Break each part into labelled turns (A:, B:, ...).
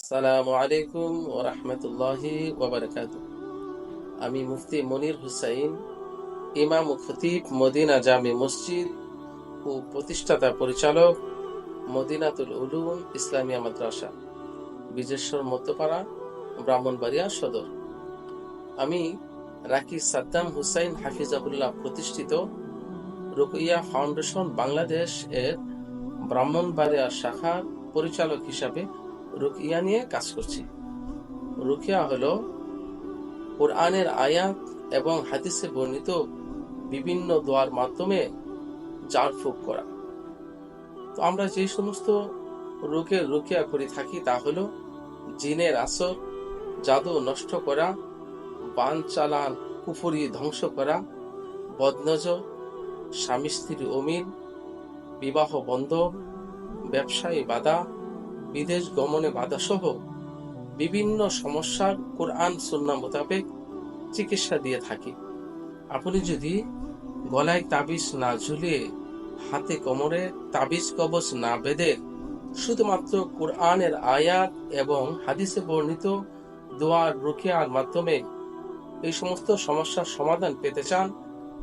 A: আসসালামু আলাইকুম ওয়া রাহমাতুল্লাহি ওয়া বারাকাতুহু। আমি মুফতি মনির হুসাইন, ইমাম ও খতিব মদিনা জামে মসজিদ ও প্রতিষ্ঠাতা পরিচালক মদিনাতুল উলুম ইসলামিয়া মাদ্রাসা, বিজেশ্বর মধ্যপাড়া, ব্রাহ্মণবাড়িয়া সদর। আমি রাকি সাদ্দাম হুসাইন হাফিজাহুল্লাহ প্রতিষ্ঠিত রুকিয়া ফাউন্ডেশন বাংলাদেশ এর ব্রাহ্মণবাড়িয়া শাখার পরিচালক হিসাবে রুকিয়া নিয়ে কাজ করছি। রুকিয়া হলো কোরআনের আয়াত এবং হাদিসে বর্ণিত বিভিন্ন দোয়ার মাধ্যমে ঝাড়ফুঁক করা। তো আমরা যে সমস্ত রোগের রুকিয়া করে থাকি তা হলো জিনের আসর, জাদু নষ্ট করা, বান চালান কুফরি ধ্বংস করা, বদনজর, স্বামী স্ত্রীর অমিল, বিবাহ বন্ধ, ব্যবসায়ী বাধা, বিদেশ গমনে বাধা সহ বিভিন্ন সমস্যার কোরআন সুন্নাহ মোতাবেক চিকিৎসা দিয়ে থাকি। আপনি যদি গলায় তাবিজ না ঝুলিয়ে, হাতে কোমরে তাবিজ কবচ না বেঁধে শুধুমাত্র কোরআনের আয়াত এবং হাদিসে বর্ণিত দোয়ার রুকিয়ার মাধ্যমে এই সমস্ত সমস্যার সমাধান পেতে চান,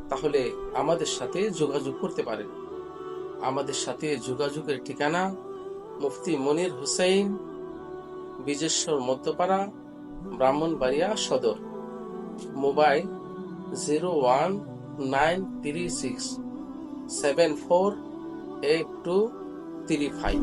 A: তাহলে আমাদের সাথে যোগাযোগ করতে পারেন। আমাদের সাথে যোগাযোগের ঠিকানা মুফতি মনির হুসাইন, বিজেশ্বর মধ্যপাড়া, ব্রাহ্মণবাড়িয়া সদর। মোবাইল 01936748235।